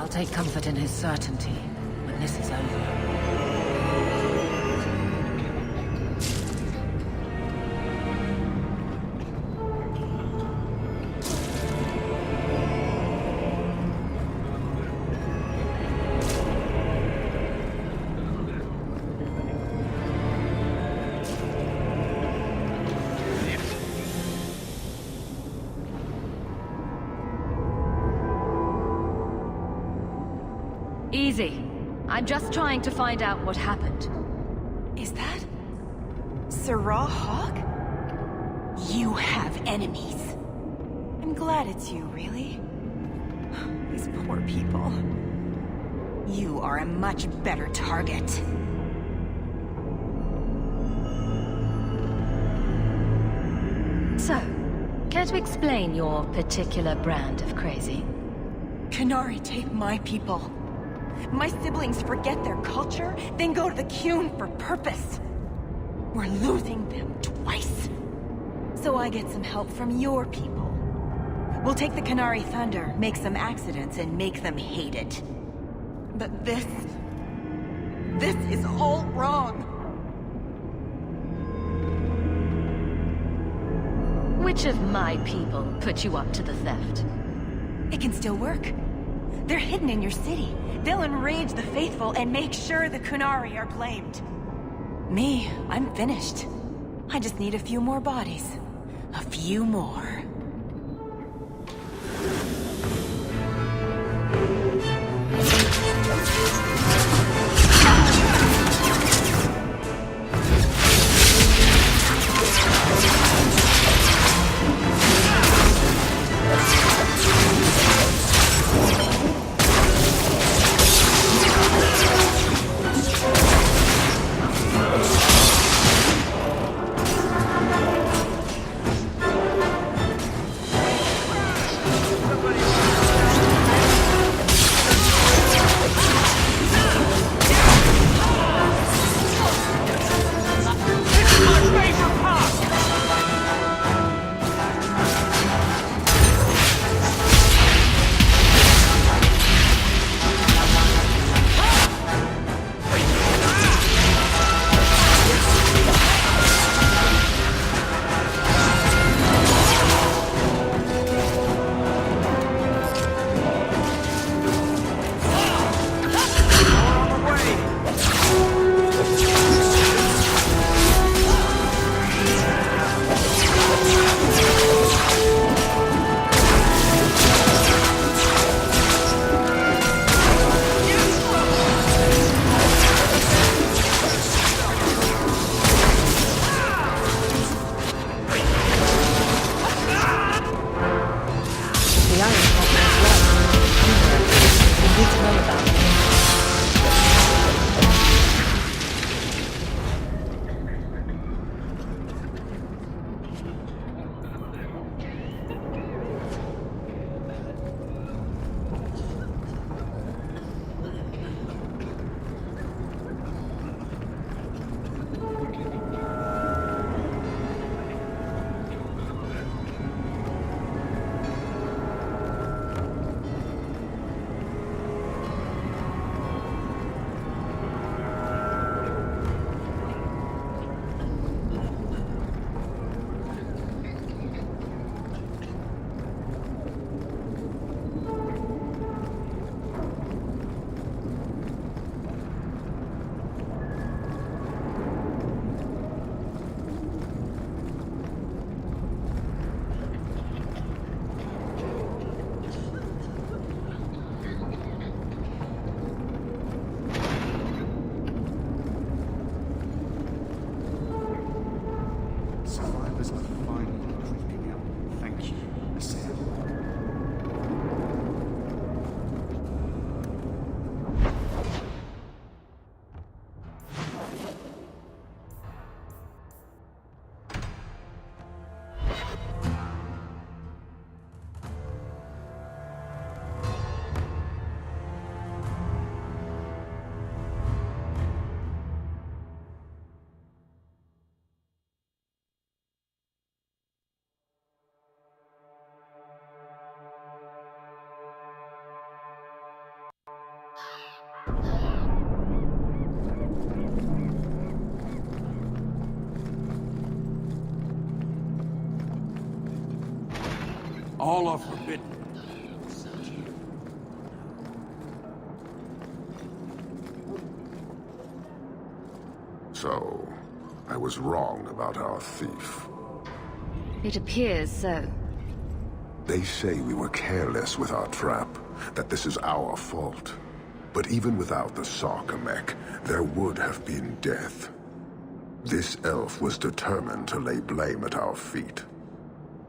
I'll take comfort in his certainty when this is over. Easy. I'm just trying to find out what happened. Is that... Sirrah Hawk? You have enemies. I'm glad it's you, really. These poor people. You are a much better target. So, care to explain your particular brand of crazy? Qunari take my people. My siblings forget their culture, then go to the Qun for purpose. We're losing them twice. So I get some help from your people. We'll take the Qunari Thunder, make some accidents, and make them hate it. But this is all wrong. Which of my people put you up to the theft? It can still work. They're hidden in your city. They'll enrage the faithful and make sure the Qunari are blamed. Me, I'm finished. I just need a few more bodies. A few more. All are forbidden. So, I was wrong about our thief. It appears so. They say we were careless with our trap, that this is our fault. But even without the Sarkamek, there would have been death. This elf was determined to lay blame at our feet.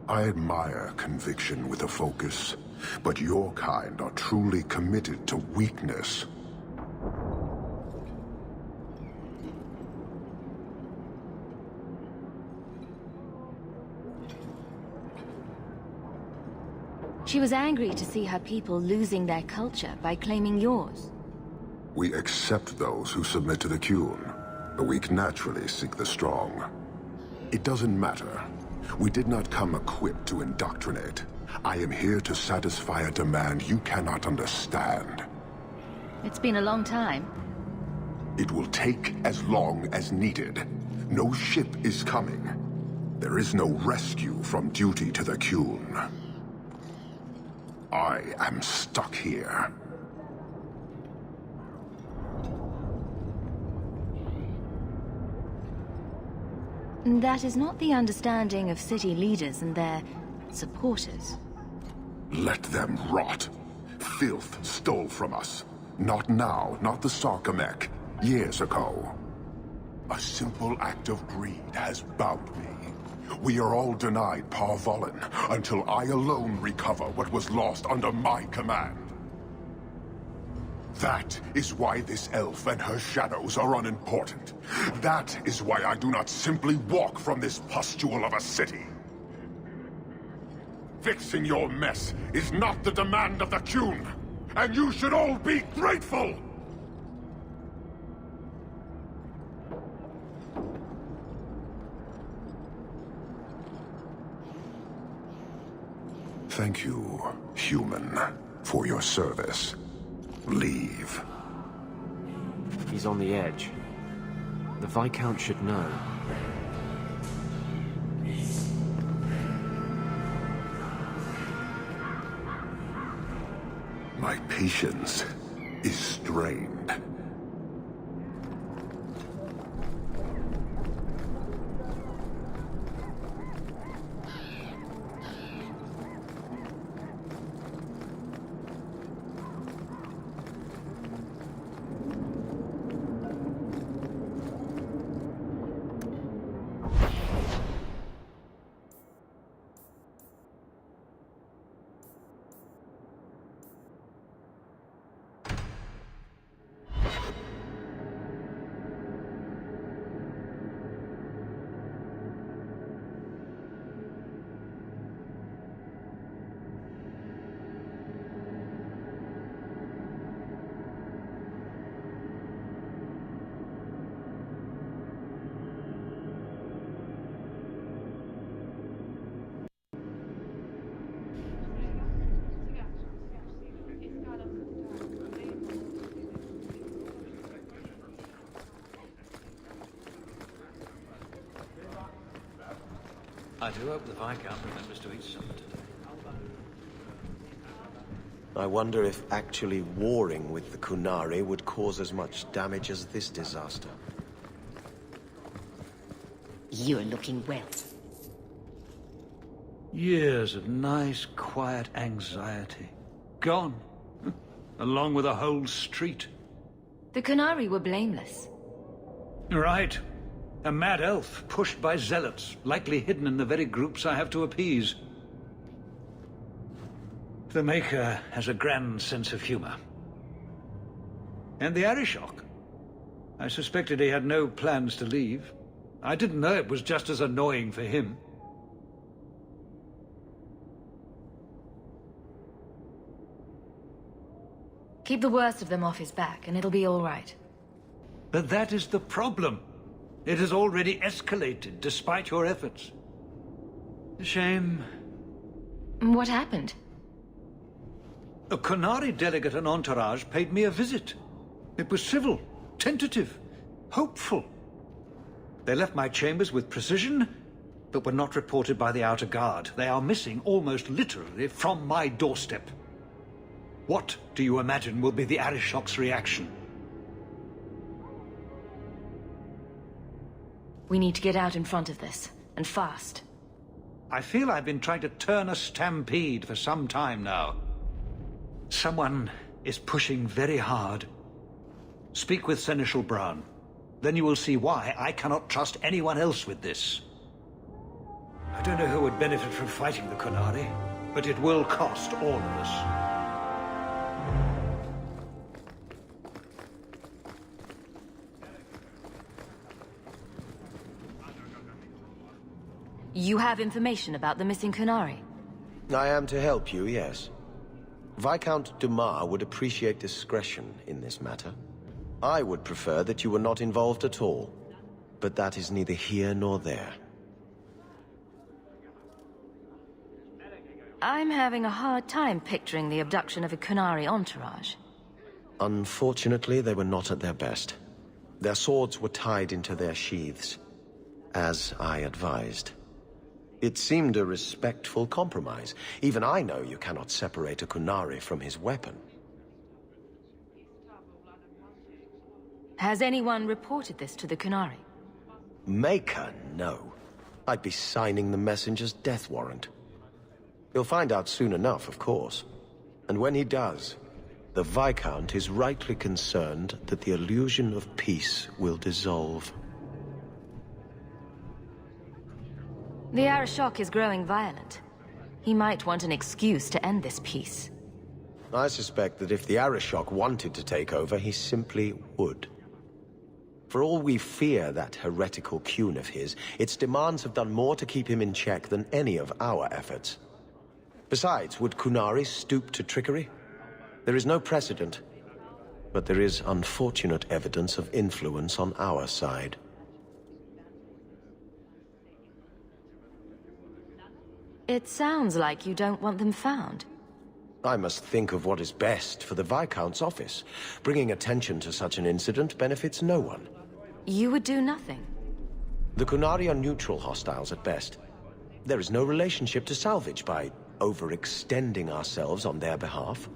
I admire conviction with a focus, but your kind are truly committed to weakness. She was angry to see her people losing their culture by claiming yours. We accept those who submit to the Qun. The weak naturally seek the strong. It doesn't matter. We did not come equipped to indoctrinate. I am here to satisfy a demand you cannot understand. It's been a long time. It will take as long as needed. No ship is coming. There is no rescue from duty to the Qun. I am stuck here. That is not the understanding of city leaders and their supporters. Let them rot. Filth stole from us. Not now, not the Sarkamek. Years ago. A simple act of greed has bound me. We are all denied Parvolin until I alone recover what was lost under my command. That is why this elf and her shadows are unimportant. That is why I do not simply walk from this pustule of a city. Fixing your mess is not the demand of the Qun, and you should all be grateful! Thank you, human, for your service. Leave. He's on the edge. The Viscount should know. My patience is strained. I do hope the Viscount remembers to eat supper today. I wonder if actually warring with the Qunari would cause as much damage as this disaster. You're looking well. Years of nice, quiet anxiety. Gone. Along with a whole street. The Qunari were blameless. Right. A mad elf pushed by zealots, likely hidden in the very groups I have to appease. The Maker has a grand sense of humor. And the Arishok. I suspected he had no plans to leave. I didn't know it was just as annoying for him. Keep the worst of them off his back, and it'll be all right. But that is the problem. It has already escalated, despite your efforts. A shame. What happened? A Qunari delegate and entourage paid me a visit. It was civil, tentative, hopeful. They left my chambers with precision, but were not reported by the Outer Guard. They are missing almost literally from my doorstep. What do you imagine will be the Arishok's reaction? We need to get out in front of this, and fast. I feel I've been trying to turn a stampede for some time now. Someone is pushing very hard. Speak with Seneschal Brown. Then you will see why I cannot trust anyone else with this. I don't know who would benefit from fighting the Qunari, but it will cost all of us. You have information about the missing Qunari? I am to help you, yes. Viscount Dumas would appreciate discretion in this matter. I would prefer that you were not involved at all, but that is neither here nor there. I'm having a hard time picturing the abduction of a Qunari entourage. Unfortunately, they were not at their best. Their swords were tied into their sheaths, as I advised. It seemed a respectful compromise. Even I know you cannot separate a Qunari from his weapon. Has anyone reported this to the Qunari? Maker, no. I'd be signing the messenger's death warrant. He'll find out soon enough, of course. And when he does, the Viscount is rightly concerned that the illusion of peace will dissolve. The Arishok is growing violent. He might want an excuse to end this peace. I suspect that if the Arishok wanted to take over, he simply would. For all we fear that heretical Qun of his, its demands have done more to keep him in check than any of our efforts. Besides, would Qunari stoop to trickery? There is no precedent, but there is unfortunate evidence of influence on our side. It sounds like you don't want them found. I must think of what is best for the Viscount's office. Bringing attention to such an incident benefits no one. You would do nothing. The Qunari are neutral hostiles at best. There is no relationship to salvage by overextending ourselves on their behalf.